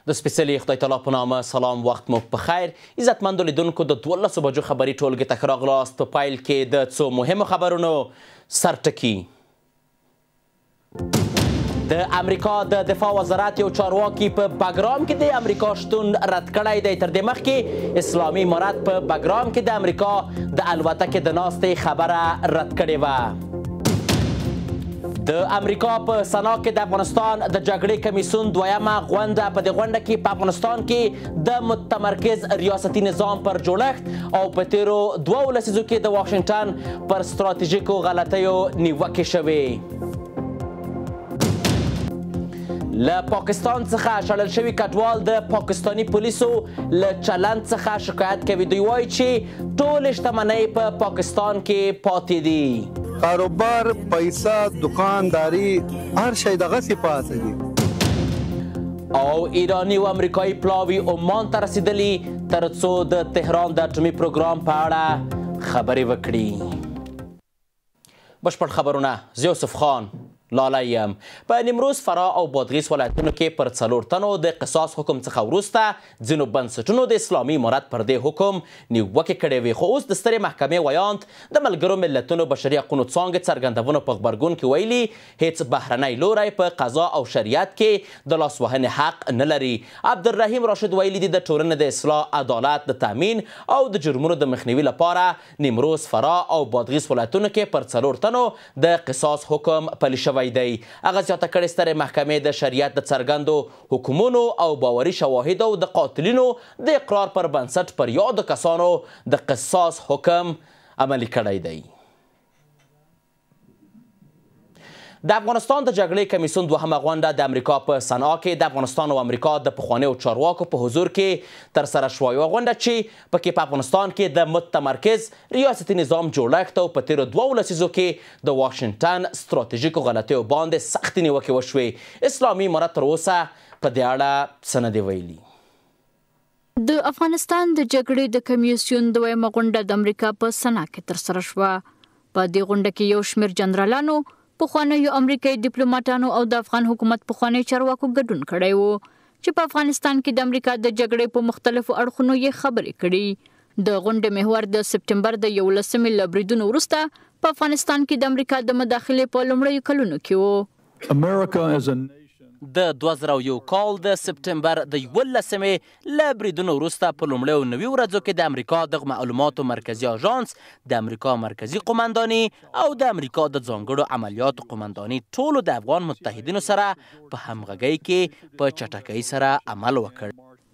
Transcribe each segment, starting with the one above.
د سپېڅلي خدای تعالی په نامه سلام، وخت مو په خیر. عزتمندو لیدونکو د 12 بجو خبري ټولګې ته ښه راغلاست. په پیل کې د څو مهمو خبرونو سرټکي. د امریکا د دفاع وزارت یو چارواکي په بګرام کې د امریکا شتون رد کړی دی. تر دې مخکې اسلامي امارت په بګرام کې د امریکا د الوتکې د ناستې خبره رد کړې وه. د امریکا په سنا کې د افغانستان د جګړې کمیسیون دویمه غونډه. په دې غونډه کې په افغانستان کې د متمرکز ریاستي نظام پر جوړښت او په تیرو 2 لسیزو کې د واشنګټن پر ستراتیژیکو غلطیو نیوکې شوې. له پاکستان څخه شړل شوي کډوال د پاکستاني پولیسو له چلند څخه شکایت کوي. دوی وایي چې ټولې شتمنۍ په پاکستان کې پاتې دي. کاروبار، پیسه، دکانداری، هر شی دغسې پاتې دي. او ایرانی و امریکایي پلاوي عمان ته رسیدلي تر څو د تهران د اټومي پروګرام په اړه خبرې وکړي. بشپړ خبرونه زه یوسف خان لاله یم. په نیمروز، فراه او بادغیس ولایتونو کې پر 4 تنو د قصاص حکم څخه وروسته ځینو بنسټونو د اسلامي امارت پر دې حکم نیوکې کړې وې. خو اوس د سترې محکمې ویاند د ملګرو ملتونو بشري حقونو څانګې څرګندونو په غبرګون کې ویلي هیڅ بهرنی لوری په قضا او شریعت کې د لاسوهنې حق نه لري. عبدالرحیم راشد ویلي دي د ټولنې د اصلاح، عدالت د تامین او د جرمونو د مخنیوي لپاره نیمروز، فراه او بادغیس ولایتونو کې پر 4 تنو د قصاص حکم پلی شوی دی. هغه زیاته کړې سترې محکمې د شریعت د څرګندو حکمونو او باوري شواهدو د قاتلینو د اقرار پر بنسټ پر یادو کسانو د قصاص حکم عملي کړی دی. د افغانستان د جګړې کمیسیون دوهمه غونډه د امریکا په سنا کې د افغانستان او امریکا د پخوانیو چارواکو په حضور کې ترسره شوه. یوه غونډه چې پکې په افغانستان کې د متمرکز ریاستي نظام جوړښت او په تیرو 2 لسیزو کې د واشنګټن ستراتیژیکو غلطیو باندې سختې نیوکې وشوې. اسلامي امارت تر اوسه په دې اړه څه نه دي ویلي. د افغانستان د جګړې د کمیسیون دویمه غونډه د امریکا په سنا کې ترسره شوه. په دې غونډه کې یو شمېر جنرالانو، پخوانیو امریکایي ډیپلوماټانو او د افغان حکومت پخوانی چارواکو ګډون کړی و چې په افغانستان کې د امریکا د جګړې په مختلفو اړخونو یې خبرې کړي. د غونډې محور د سپټمبر د 11 له بریدونو وروسته په افغانستان کې د امریکا د مداخلې په لومړیو کلونو کې و. د 2001 کال د سپټمبر د 11 له بریدونو وروسته په لومړیو 90 ورځو کې د امریکا د معلوماتو مرکزي اژانس، د امریکا مرکزي قومنداني او د امریکا د ځانګړو عملیاتو قومنداني ټولو د افغان متحدینو سره په همغږۍ کې په چټکۍ سره عمل وکړ.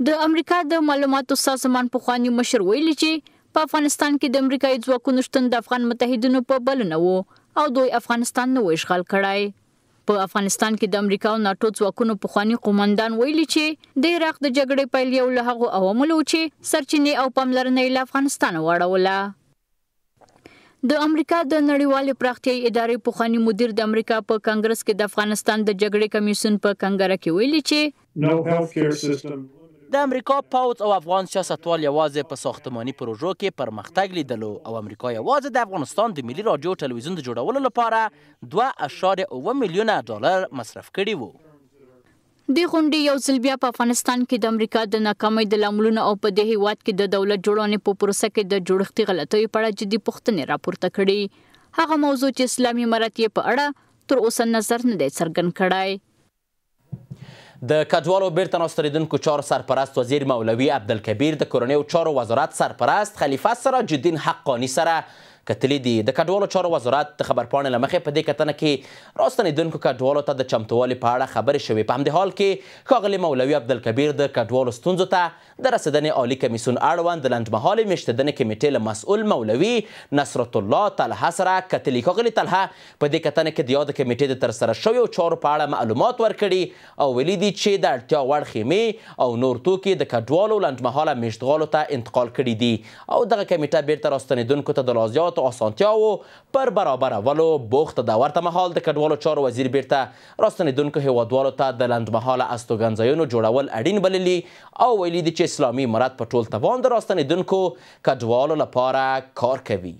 د امریکا د معلوماتو سازمان پخوانی مشر ویلي چې په افغانستان کې د امریکایي ځواکونو شتون د افغان متحدینو په بلنه و او دوی افغانستان نه و اشغال کړی. په افغانستان کې د امریکا او ناټو ځواکونو پخوانی قومندان ویلي چې د عراق د جګړې پیل یو له هغو عواملو چې سرچینې او پاملرنه یې له افغانستان واړوله. د امریکا د نړیوالې پراختیایي ادارې پخوانی مدیر د امریکا په کانګرس کې د افغانستان د جګړې کمیسیون په کنګره کې ویلي چې د امریکا پوځ او افغان سیاستوال یوازې په ساختماني پروژو کې پرمختګ لیدلو او امریکا یوازې د افغانستان د ملي راډیو ټلویزیون د جوړولو لپاره 2.7 میلیونه ډالر مصرف کړي وو. د غونډې یو ځل بیا په افغانستان کې د امریکا د ناکامۍ د لاملونو او په دې هیواد کې د دولت جوړونې په پروسه کې د جوړښتي غلطیو په اړه جدي پوښتنې راپورته کړي. هغه موضوع چې اسلامي امارت یې په اړه تر اوسه نظر نه دی څرګند کړی. د کډوالو بیرته راستنېدونکو چارو سرپرست وزیر مولوي عبدالکبیر د کورنیو چارو وزارت سرپرست خلیفه سراج الدین حقانی سره کتلي دي. د کډوالو چارو وزارت د خبرپاڼې له مخې په دې کتنه کې راستنېدونکو کډوالو ته د چمتووالي په اړه خبرې شوې. په همدې حال کې ښاغلي مولوي عبدالکبیر د کډوالو ستونزو ته د رسېدنې عالي کمیسیون اړوند د لنډمهالې میشتېدنې کمیټې له مسؤل مولوي نصرت الله طلحه سره کتلي. ښاغلي طلحه په دې کتنه کې د یاده کمیټې د ترسره شویو چارو په اړه معلومات ورکړي او ویلي دي چې د اړتیا وړ خیمې او نور توکي د کډوالو لنډمهاله میشتغالو ته انتقال کړي دي او دغه کمیټه بیرته راستنېدونکو ته د لازیاتو اسانتیاوو پر برابرولو بوخته ده. ورته مهال د کډوالو چارو وزیر بیرته راستنېدونکو هیوادوالو ته د لنډمهاله استوګنځایونو جوړول اړین بللي او ویلي دي چې اسلامي امارت په ټول توان د راستنېدونکو کډوالو لپاره کار کوي.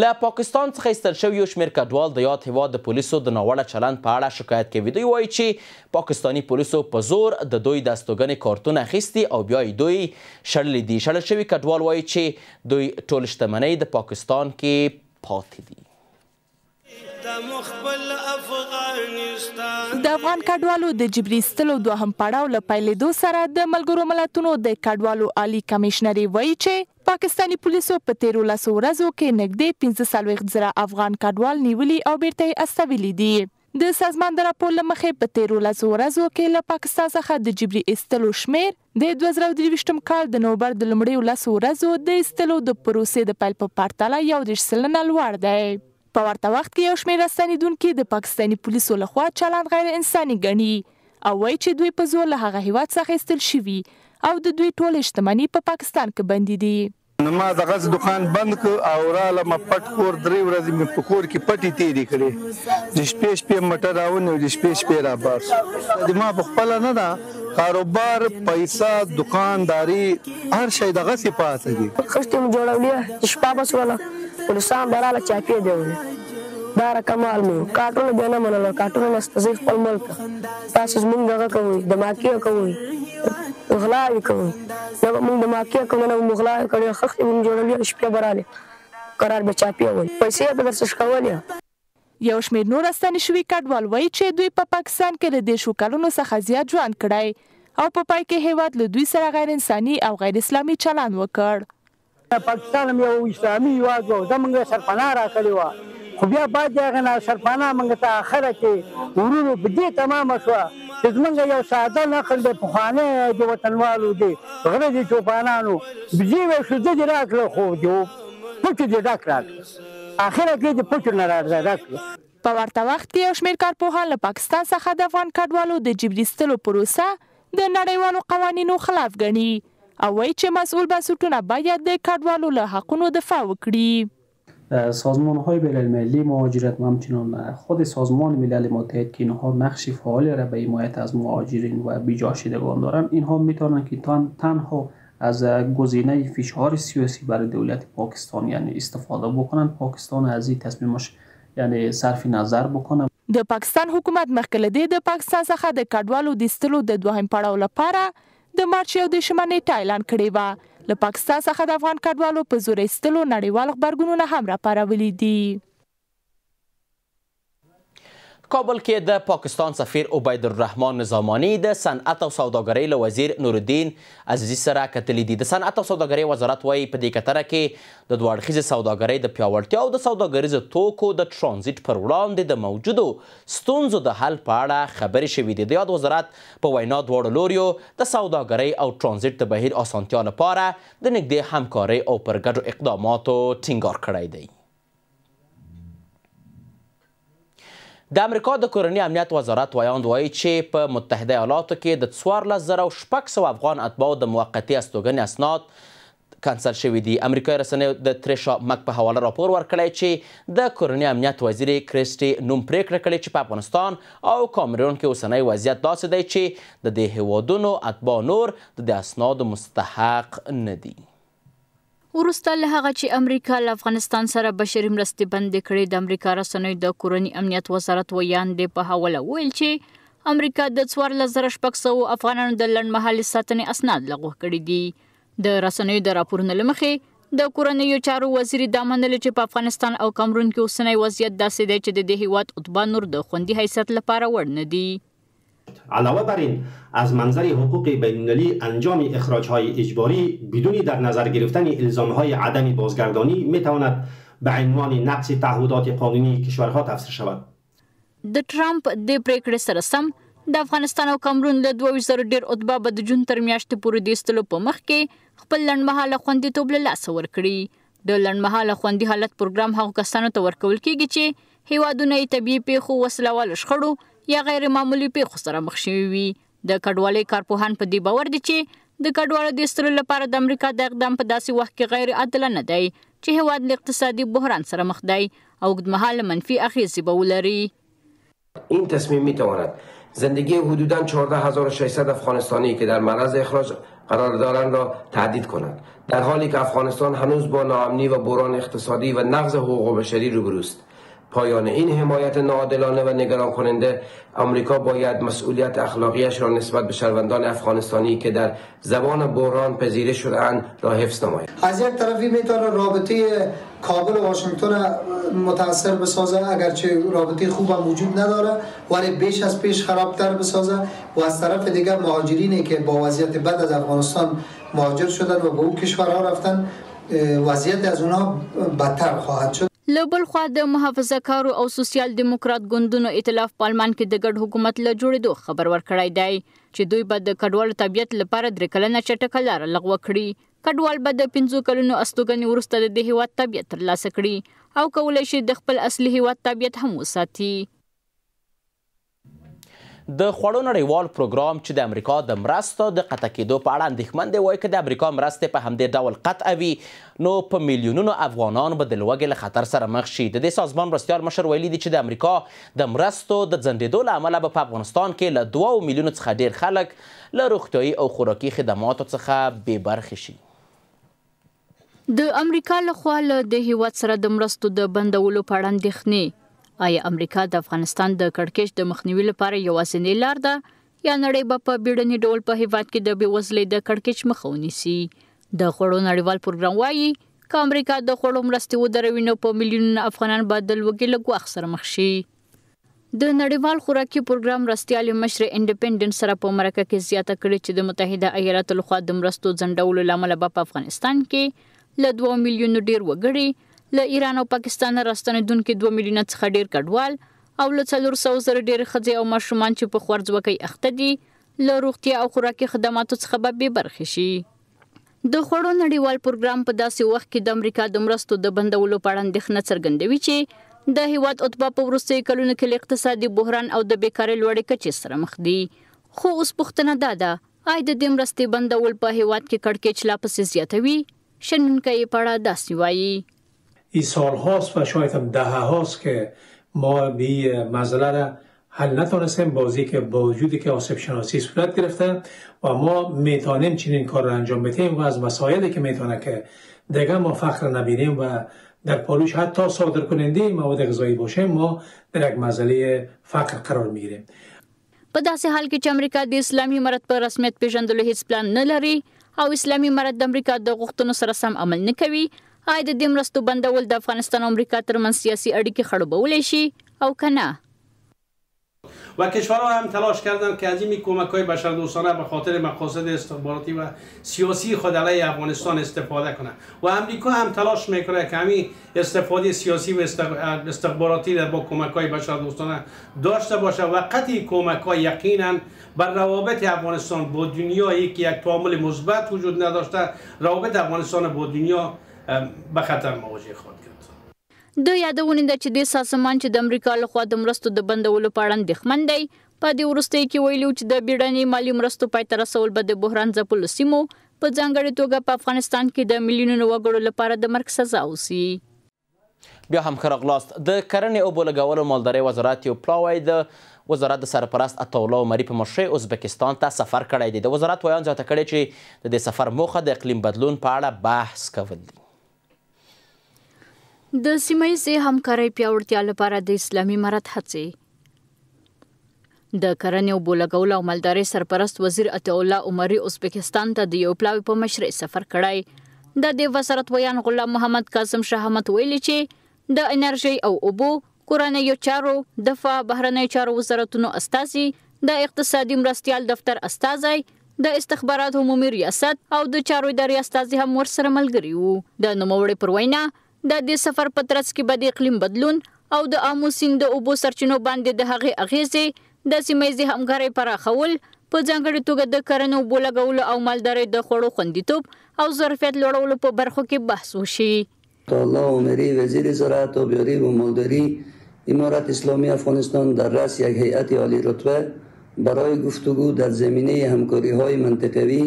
له پاکستان څخه ایستل شوي یو شمېر کډوال د یاد هیواد د پولیسو د ناوړه چلند په اړه شکایت کوي. دوی وایي چې پاکستاني پولیسو په زور د دوی د استوګنې کارتونه اخیستي او بیا یې دوی شړلي دي. شړل شوي کډوال وایي چې دوی ټول شتمنۍ د پاکستان کې پاتې دي. د افغان کډوالو د جبري ایستلو دوهم پړاو له پیلېدو سره د ملګرو ملتونو د کډوالو عالی کمیشنري وایي چې پاکستاني پولیسو په تیرو 10 ورځو کې نږدې 45,000 افغان کډوال نیولي او بیرته یې استولي دي. د سازمان د راپور له مخې په تیرو 10 ورځو کې له پاکستان څخه د جبري ایستلو شمېر د 2023 کال د نومبر د لومړیو 10 ورځو د ایستلو د پروسې د پیل په پرتله 31% لوړ دی. په ورته وخت کې یو شمېر راستنېدونکي د پاکستاني پولیسو لخوا چلند غیر انساني ګڼي او وایي چې دوی په زور له هغه هیواد څخه ایستل شوي او د دوی ټولې شتمني په پاکستان کې بندي دي. ما د غاز دکان بند کړ او رالم پټ کور 3 ورځې مې په کور کې پټي تیرې کړې. د شپې موټر راونی او د شپې را بار د ما په خپل نه ده کاروبار پیسہ دکانداری هر شی دغه صفات دي. خشتم جوړولې شپه بس ولا پولیسان براله چاپی دی دا کمال مو کارټونه دی نه منلو کارټونه نستزیف خپل ملک تاسو موږ دغه کوي د ماکیه کوي غلاوي کوي دا موږ د ماکیه کوي نه مغلاوي کوي خختي موږ جوړولې شپه براله قرار به چاپی وي پیسې به درڅ شکولې. یو شمېر نور راستنې شوي کډوال وایي چې دوی په پاکستان کې له 10 کلونو څخه زیات ژوند کړی او په پای کې هیواد له دوی سره غیر انساني او غیر اسلامي چلند وکړ. پاکستان هم یو اسلامي هیواد و زموږ سرپناه راکړې وه خو بیا بعد د هغه نه سرپناه موږ ته اخره کې ورونو په دې تمامه شوه چې زموږ یو ساده نقل دی پخوانی د وطنوالو دی غره د چوپانانو بجې وې ښځه دې راکړه خو د پټو دې ډک راکړه اخره کې د پټو نه راکړه. په ورته وخت کې یو شمېر کارپوهان له پاکستان څخه د افغان کډوالو د جبري ایستلو پروسه د نړیوالو قوانینو خلاف ګڼي او وایي چې مسئول بنسټونه باید د کډوالو له حقونو دفاع وکړي. سازمان‌های بین‌المللی مهاجرت و همچنین خود سازمان ملل متحد که اینها نقش فعالی را به حمایت از مهاجرین و بی‌جاشدگان دارند اینها میتونند که تنها از گزینه فشار سیاسی برای دولت پاکستان یعنی استفاده بکنند پاکستان از این تصمیمش یعنی صرف نظر بکنه. د پاکستان حکومت مخکې د پاکستان څخه د کډوالو د ایستلو د دوهم پړاو لپاره د مارچ 11 نیټه اعلان کړې وه. له پاکستان څخه د افغان کډوالو په زور ایستلو نړیوال غبرګونونه هم راپارولي دي. کابل کې د پاکستان سفیر عبید الرحمن نظامانی د صنعت او سوداګرۍ له وزیر نورالدین عزیزي سره کتلي دي. د صنعت او سوداګرۍ وزارت وایي په دې کتره کې د دوه اړخیزې سوداګرۍ د پیاوړتیا او د سوداګریزو توکو د ټرانزیټ پر وړاندې د موجودو ستونزو د حل په اړه خبرې شوي دي. د یاد وزارت په وینا دواړو لوریو د سوداګرۍ او ټرانزیټ د بهیر اسانتیا لپاره د نږدې همکارۍ او پر ګډو اقداماتو ټینګار کړی دی. د امریکا د کورني امنیت وزارت ویاند وایي چې په متحده ایالاتو کې د 14,600 افغان اتباعو د موقتي استوګنې اسناد کانسل شوي دي. امریکایي رسنیو د تریشا مک په حواله راپور ورکړی چې د کورني امنیت وزیر کریسټي نوم پریکړه کړې چې په افغانستان او کامرون کې اوسنی وضعیت داسې دی چې د دې هیوادونو اتباع نور د دې اسنادو مستحق نه دي. وروسته له هغه چې امریکا له افغانستان سره بشري مرستې بندې کړې د امریکا رسنیو د کورني امنیت وزارت ویاندې په حواله ویل چې امریکا د 14,600 افغانانو د لنډمهالې ساتنې اسناد لغوه کړي دي. د رسنیو د راپورونو له مخې د کورنیو چارو وزیر دا منلي چې په افغانستان او کامرون کې اوسنی وضعیت داسې دی چې د دې هیواد اتباع نور د خوندي حیثیت لپاره وړ نه دي. علاوه بر این از منظر حقوق بین‌المللی انجام اخراج‌های اجباری بدون در نظر گرفتن الزام‌های عدم بازگردانی می‌تواند به عنوان نقض تعهدات قانونی کشورها تفسیر شود. د ټرمپ د پریکړې سره سم د افغانستان او کامرون له 22,000 ډیر اتباع به د جون تر میاشتې پورې د ایستلو په مخ کې خپل لنډمهاله خوندیتوب له لاسه ورکړي. د لنډمهاله خوندي حالت پروګرام هغو کسانو ته ورکول کیږي چې هیوادونه یې طبیعي پیښو وسله والو شخړو یا غیر معمولی پیښو سره مخ شوي وي. د کډوالۍ کارپوهان په دې باور دي چې د کډوالو د ایستلو لپاره د امریکا د اقدام په داسې وخت کې غیر عادلانه دی چې هیواد له اقتصادي بحران سره مخ دی او اوږدمهاله منفي اغیزې به ولري. این تصمیم میتواند زندگی حدوداً 14,600 افغانستانی که در معرض اخراج قرار دارند را تهدید کند، در حالی که افغانستان هنوز با ناامنی و بحران اقتصادی و نقض حقوق بشری روبروست. پایان این حمایت ناعادلانه و نگران کننده، آمریکا باید مسئولیت اخلاقیش را نسبت به شهروندان افغانستانی که در زمان بحران پذیرش شده‌اند را حفظ نماید. از یک طرفی میتونه رابطه کابل و واشنگتن متاثر بسازه، اگرچه رابطه خوب هم وجود نداره ولی بیش از پیش خرابتر بسازه، و از طرف دیگر مهاجرینی که با وضعیت بد از افغانستان مهاجر شدن و به اون کشورها رفتن، وضعیت از اونها بدتر خواهد شد. له بل خوا د محافظه کارو او سوسیال دیموکرات ګوندونو ائتلاف پارلمان کې د ګډ حکومت له جوړېدو خبر ورکړی دی چې دوی به د کډوالو طبیعت لپاره 3 کلنه چټکه لاره لغوه کړي. کډوال به د 5 کلونو استوګنې وروسته د دې هیواد طبیعت ترلاسه کړي او کولی شي د خپل اصلي هیواد طبیعت هم وساتي. د خوړو نړیوال پروګرام چې د امریکا د مرستو د قطع کېدو په اړه اندېښمن دی، وایي که د امریکا مرستې په همدې ډول قطع وي نو په میلیونونو افغانان به د لوږې له خطر سره مخ شي. د دې سازمان مرستیال مشر ویلي دي چې د امریکا د مرستو د ځنډېدو له امله به په افغانستان کې له 2 میلیونو څخه ډېر خلک له روغتیایي او خوراکي خدماتو څخه بې برخې شي. د امریکا لخوا له د هیواد سره د مرستو د بندولو په اړه اندېښنې. آیا امریکا د افغانستان د کړکېچ د مخنیوي لپاره یوازینۍ لار ده یا نړۍ به په بیړني ډول په هیواد کې د بېوزلۍ د کړکېچ مخه ونیسي؟ د خوړو نړیوال پروګرام وایي که امریکا د خوړو مرستې ودروي نو په میلیونونه افغانان به د لوږې له ګواښ سره مخ شي. د نړیوال خوراکي پروګرام مرستیال مشر انډیپینډنټ سره په مرکه کې زیاته کړې چې د متحده ایالاتو لخوا د مرستو ځنډولو له امله به په افغانستان کې له 2 میلیونو ډېر وګړي، له ایران او پاکستان راستنېدونکي 2 میلیونه څخه ډېر کډوال او له 400,000 ډېرې ښځې او ماشومان چې په خوارځواکۍ اخته دي له روغتیا او خوراکي خدماتو څخه به بې برخې شي. د خوړو نړیوال پروګرام په داسې وخت کې د امریکا د مرستو د بندولو په اړه اندېښنه څرګندوي چې د هیواد عتبه په وروستیو کلونو کې له اقتصادي بحران او د بیکارۍ لوړې کچې سره مخ دي. خو اوس پوښتنه دا ده، آیا د دې مرستې بندول په هیواد کې کړکېچ لا پسې زیاتوي؟ شنونکی یې په اړه داسې وایي. این سال هاست و شاید هم دهه هاست که ما به مسئله را حل نتونستیم، بازی که با وجودی که آسیب شناسی صورت گرفته و ما میتونیم چنین کار را انجام بدیم و از وسایلی که میتونه که دیگه ما فقر نبینیم و در پالوش حتی صادر کننده مواد غذایی باشیم، ما در یک مسئله فقر قرار میگیریم. په داسې حال کې چې امریکا د اسلامي امارت په رسمیت پیژندلو هیڅ پلان نه لري او اسلامي امارت د امریکا د غوښتنو سره سم عمل نه کوي، آیا د دې مرستو بندول د افغانستان و امریکا ترمنځ سیاسي اړیکې خړوبولی شي او که نه؟ و کشورها هم تلاش کردند که از این کمک‌های بشردوستانه به خاطر مقاصد استخباراتی و سیاسی خود علیه افغانستان استفاده کنند و امریکا هم تلاش میکنه که همین استفاده سیاسی و استخباراتی را با کمک‌های بشردوستانه داشته باشه و قطعی کمک‌ها یقینا بر روابط افغانستان با دنیا یک تعامل مثبت وجود نداشته، روابط افغانستان با دنیا به خطر مواجه خواهد کرد. د یادونې ده چې د سازمان چې د امریکا لخوا د مرستو د بندولو په اړه اندېښمن دی، په دې وروستیو کې ویلي چې د بیړنۍ مالي مرستو پای ته رسول به د بحران ځپلو سیمو په ځانګړې توګه په افغانستان کې د میلیونونو وګړو لپاره د مرګ سزا اوسي. بیا هم ښه راغلاست. د کرنې اوبو لګولو مالدارۍ وزارت یو پلاوی د وزارت د سرپرست عطاالله عمري په مشرۍ ازبکستان ته سفر کړی دی. د وزارت ویان زیاته کړې چې د دې سفر موخه د اقلیم بدلون په اړه بحث کول دي. د سیمه‌ییزې همکارۍ پیاوړتیا لپاره د اسلامي امارت هڅې. د کرنې اوبو لګولو او مالدارۍ سرپرست وزیر عطاالله عمري ازبکستان ته د یو پلاوي په مشرۍ سفر کړی. د دې وزارت ویان غلام محمد کاظم شاه احمد ویلي چې د انرژۍ او اوبو، کورنیو چارو، دفاع، بهرنیو چارو وزارتونو استازي، د اقتصادي مرستیال دفتر استازی، د استخبارات عمومي ریاست او د چارو ادارې استازي هم ورسره ملګري وو. د نوموړي پر وینا د دې سفر په ترڅ کې به د اقلیم بدلون او د آمو سیند د اوبو سرچینو باندې د هغې اغیزې، د سیمه‌ییزې همکارۍ پراخول، په ځانګړې توګه د کرنې اوبو لګولو او مالدارۍ د خوړو خوندیتوب او ظرفیت لوړولو په برخو کې بحث وشي. عطاالله عمري وزیر زراعت آبیاری و مالداری امارت اسلامی افغانستان در رأس یک هیئت عالی رتبه برای گفتگو در زمینه همکاری‌های منطقوی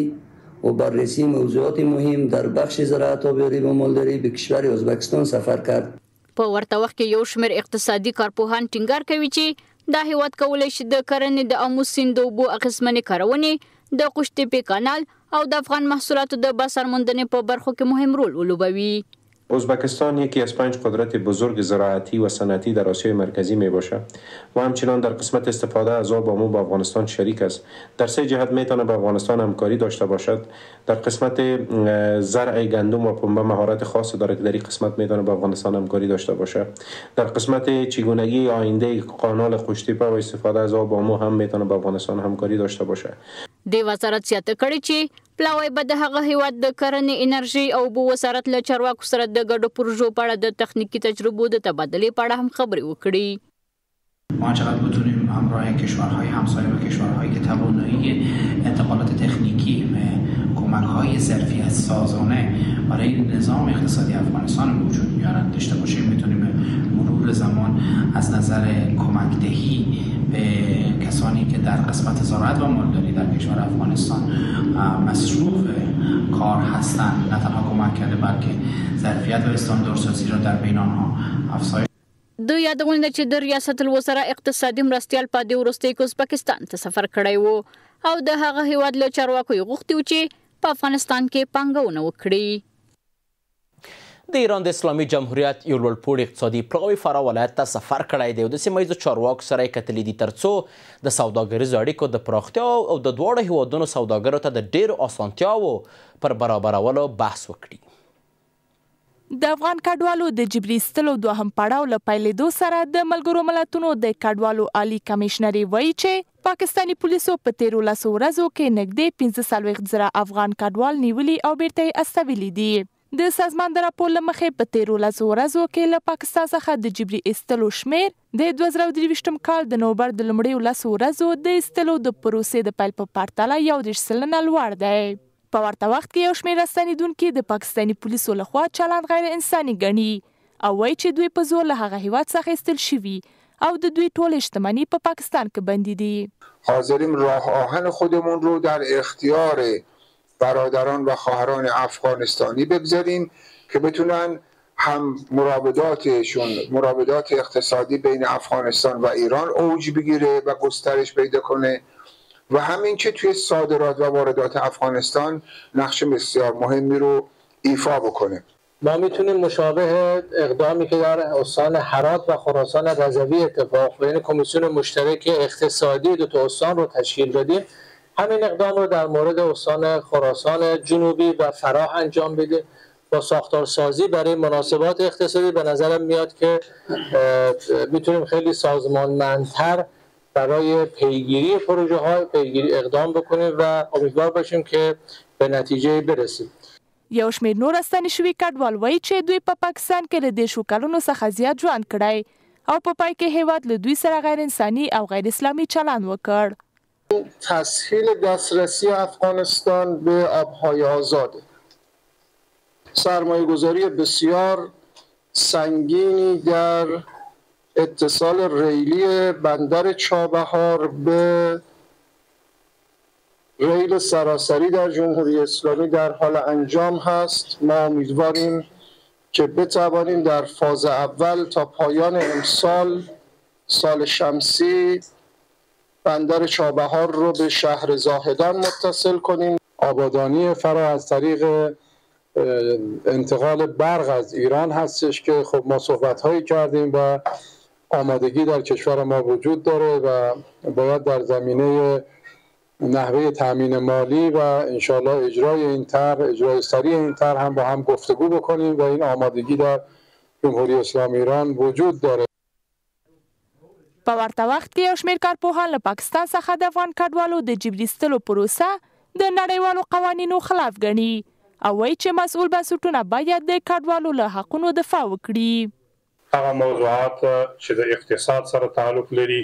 و بررسی موضوعات مهم در بخش زراعت آبیاری و مالداری به کشور ازبکستان سفر کرد. په ورته وخت کې یو شمېر اقتصادي کارپوهان ټینګار کوي چې دا هیواد کولی شي د کرنې د امو سیند د اوبو اغیزمنې کارونې د قوشتېپې کانال او د افغان محصولاتو د بازارموندنې په برخو کې مهم رول ولوبوي. ازبکستان یکی از 5 قدرت بزرگ زراعتی و صنعتی در آسیای مرکزی می باشد و همچنان در قسمت استفاده از آب آمو با افغانستان شریک است. در 3 جهت می تواند با افغانستان همکاری داشته باشد. در قسمت زرع گندم و پنبه مهارت خاص دارد که در این قسمت می تواند با افغانستان همکاری داشته باشد. در قسمت چگونگی آینده کانال قوشتېپه و استفاده از آب آمو هم می تواند با افغانستان همکاری داشته باشد. د وزارت زیاته کړې چې پلاوی به د هغه هیواد د کرنې انرژي او اوبو وزارت له چارواکو سره د ګډو پروژو په اړه د تخنیکی تجربو د تبادلې په اړه هم خبرې وکړي. ما چقدر بتونیم همراه کشورهای همسایه و کشورهایی که توانایی انتقالات تکنیکی کمک‌های ظرفیت سازانه برای نظام اقتصادی افغانستان وجود میارن داشته باشیم میتونیم مرور زمان از نظر کمک دهی به کسانی که در قسمت زراعت و مالداری در کشور افغانستان مصروف کار هستند نه تنها کمک کرده بلکه ظرفیت و استانداردسازی را در بین آنها افزایش. د یادونه چې د ریاست الوزرا اقتصادي مرستیال په دې وروستي کې ازبکستان ته سفر کړی وو او د هغه هیواد له چارواکو غوښتي و چې په افغانستان کې پانګونه وکړي. د ایران د اسلامي جمهوریت یو لوړپوړي اقتصادي پلاوی فراه ولایت ته سفر کړی دی او د سیمه ییزو چارواکو سره یې کتلي دي ترڅو د سوداګریزو اړیکو د پراختیا او د دواړو هیوادونو سوداګرو ته د ډېرو اسانتیاوو پر برابرولو بحث وکړي. د افغان کډوالو د جبري ایستلو دوهم پړاو له پیلېدو سره د ملګرو ملتونو د کډوالو عالی کمیشنري وایي چې پاکستاني پولیسو په 13 ورځو کې نږدې 45,000 افغان کډوال نیولي او بیرته یې استولي دي. د سازمان د راپور له مخې په 13 ورځو کې له پاکستان څخه د جبري ایستلو شمیر د 2023 کال د نومبر د لومړیو 10 ورځو د ایستلو د پروسې د پیل په پرتله 1.30% لوړ دی. په ورته وخت کې یو شمېر راستنېدونکي د پاکستاني پولیسو لخوا چلند غیر انساني ګڼي او وایي چې دوی په زور له هغه هیواد څخه ایستل شوي او د دوی ټولې شتمني په پاکستان کې بندي دي. حاضریم راه آهن خودمون رو در اختیار برادران و خواهران افغانستانی بگذاریم که بتونن هم مراودات اقتصادی بین افغانستان و ایران اوج بگیره و گسترش پیدا کنه و همین که توی صادرات و واردات افغانستان نقش بسیار مهمی رو ایفا بکنه. ما میتونیم مشابه اقدامی که در استان هرات و خراسان رضوی اتفاق بین کمیسیون مشترک اقتصادی دو تا استان رو تشکیل بدیم، همین اقدام رو در مورد استان خراسان جنوبی و فراه انجام بدیم. با ساختارسازی برای مناسبات اقتصادی به نظرم میاد که میتونیم خیلی سازمانمندتر برای پیگیری پروژه های اقدام بکنیم و امیدوار باشیم که به نتیجه برسیم. یو شمېر نور ستنې شوي کډوال وایي چې دوی په پاکستان کې له 10 کلونو څخه زیات ژوند کړی او په پای کې هیواد له دوی سره غیر انساني او غیر اسلامي چلند وکړ. تسهیل دسترسی افغانستان به آبهای آزاد، سرمایه‌گذاری بسیار سنگینی در اتصال ریلی بندر چابهار به ریل سراسری در جمهوری اسلامی در حال انجام هست. ما امیدواریم که بتوانیم در فاز اول تا پایان امسال سال شمسی بندر چابهار رو به شهر زاهدان متصل کنیم. آبادانی فرا از طریق انتقال برق از ایران هستش که خب ما صحبت‌هایی کردیم و آمادگی در کشور ما وجود داره و باید در زمینه نحوه تامین مالی و انشالله اجرای سریع این طرح هم با هم گفتگو بکنیم و این آمادگی در جمهوری اسلامی ایران وجود داره. په ورته وخت کې یو شمېر کارپوهان له پاکستان څخه د افغان کډوالو د جبري ایستلو پروسه د نړیوالو قوانینو خلاف ګڼي او وایي چې مسؤل بنسټونه باید د کډوالو له حقونو دفاع وکړي. هغه موضوعات چې د اقتصاد سره تعلق لري،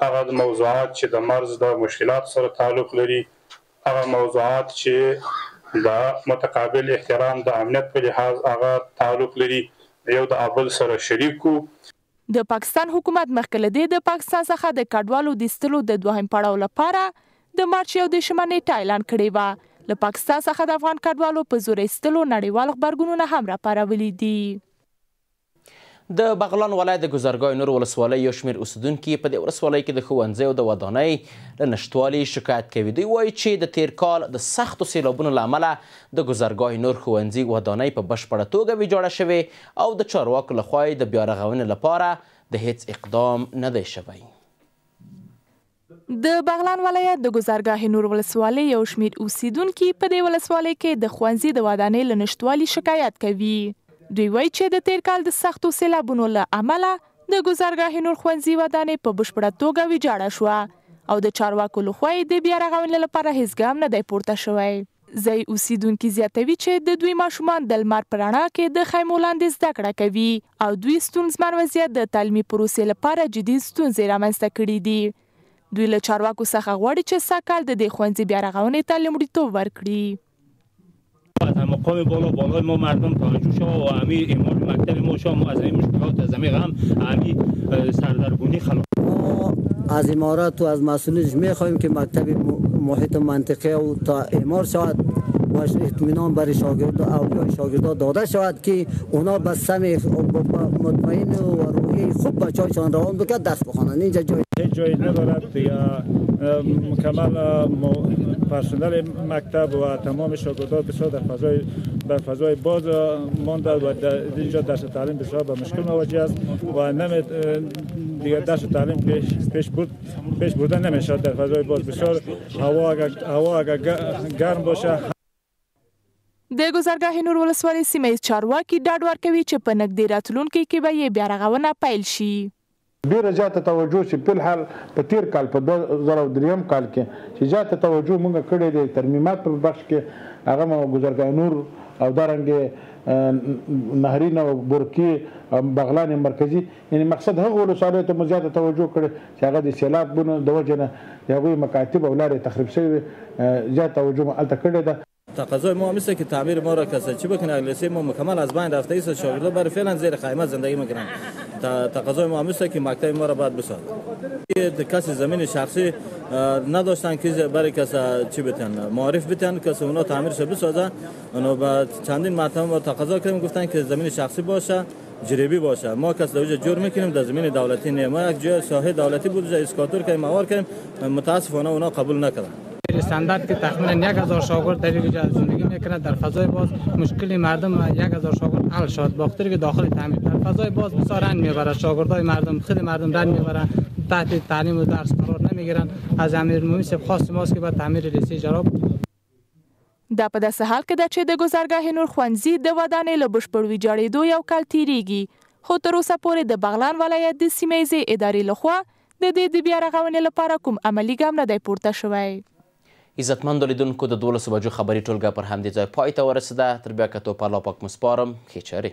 هغه موضوعات چې د مرز د مشکلات سره تعلق لري، هغه موضوعات چې د متقابل احترام د امنیت په لحاظ هغه تعلق لري، یو د ابل سره شریکو. د پاکستان حکومت مخکې له دې د پاکستان څخه د کډوالو د ایستلو د دوهم پړاو لپاره د مارچ 21 نیټه اعلان کړې وه. له پاکستان څخه د افغان کډوالو په زور ایستلو نړیوال غبرګونونه هم راپارولي دي. د بغلان ولایت د ګذرګاه نور ولسوالۍ یو شمېر اوسیدونکي په دې ولسوالۍ کې د ښوونځیو د ودانۍ له نشتوالي شکایت کوي. دوی وایي چې د تیر کال د سختو سیلابونو له امله د ګذرګاه نور ښوونځي ودانۍ په بشپړه توګه ویجاړه شوې او د چارواکو لخوا یې د بیارغونې لپاره د هیڅ اقدام نه دی شوی. د بغلان ولایت د ګذرګاه نور ولسوالۍ یو شمېر اوسیدونکي په دې ولسوالۍ کې د ښوونځي د ودانۍ له نشتوالي شکایت کوي. دوی وایي چې د تیر کال د سختو سیلابونو له امله د ګذرګاه نور ښوونځي ودانۍ په بشپړه توګه ویجاړه شوه او د چارواکو لخوا یې د بیارغونې لپاره هیڅ ګام نه دی پورته شوی. ځایي اوسیدونکي زیاتوي چې د دوی ماشومان د لمر په رڼا کې د خیمو لاندې زده کړه کوي او دوی ستونزمن وضعیت د تعلیمي پروسې لپاره جدي ستونزې رامنځته کړي دي. دوی له چارواکو څخه غواړي چې سږکال د دې ښوونځي بیارغونې ته لومړیتوب ورکړي. از مقام بالای ما مردم توجه شد و همین ایمان مکتب ما شد ما از این مشکلات از همین غم همین سردرگونی خلاص ما از امارات و از مسئولینش میخواهیم که مکتب محیط منطقه و تا اعمار شود و اطمینان برای اولیای شاگردان داده شود که اونا به سمع مطمئن و روحیه خوب بچه‌هایشان روان بکرد درس بخوانند. اینجا جایی ندارد یا مکمل پرسنل مکتب و تمام شاگردان بسیار در فضای باز مانده و در اینجا درس تعلیم بسیار به مشکل مواجه است و دیگر درس تعلیم پیش بردن نمیشه در فضای باز. بسیار هوا اگر گرم باشه. د ګذرګاه نور ولسوالۍ سیمه ییز چارواکي ډاډ ورکوي چې په نږدې راتلونکي کې به یې بیارغونه پیل شي. ډیره زیاته توجه چې په الحال په تیر کال په 2003 کال کې چې زیاته توجه مونږ کړې ده ترمیمات په بخش کې هغه مو ګذرګاه نور او دارنګ نهرین او برکی بغلان مرکزی یعنی مقصد هغه ولسوالۍ ته زیاته توجه کړې چې هغه د سیلابونو د وجه نه د هغوی مکاتب او لارې تخریب شوي زیاته توجه مو هلته کړې ده. تقاضای ما مثل که تعمیر ما را کسی چی بکنه انگلیسی ما مکمل از بین رفته است شاگردان برای فعلا زیر خیمه زندگی میکنن. تقاضای ما مثل که مکتب ما را باید بسازد. کسی زمین شخصی نداشتن که برای کسی چی بتن معرف بتن کسی اونا تعمیرش بسازه. اونا با چندین مرتبه ما تقاضا کردیم گفتن که زمین شخصی باشه جریبی باشه. ما کس دوجه جور میکنیم در زمین دولتی نه. ما یک جای ساحه دولتی بود جای اسکاتور که موار کردیم متاسفانه اونا قبول نکردن. استاندارد که تقریبا 1000 شاگرد در اینجا زندگی میکنه در فضای باز مشکل مردم 1000 شاگرد حل شد با خاطر که داخل تعمیر در فضای باز بسیار رنج میبره شاگردای مردم خود مردم رنج میبرن تحت تعلیم و درس قرار نمیگیرن. از امیرالمومنین صاحب خواست ماست که با تعمیر لیسه جراب دا په داسې حال کې ده چې د ګذرګاه نور ښوونځي د ودانۍ له بشپړ ویجاړېدو یو کال تیریږي خو تر اوسه پورې د بغلان ولایت د سیمه ییزې ادارې لخوا د دې د بیارغونې لپاره کوم عملي ګام نه دی پورته شوی. عزتمندو لیدونکو د 12 بجو خبري ټولګه پر همدې ځای پای ته ورسېده. تر بیا کتو په الله پاک مو سپارم. ښې چارې.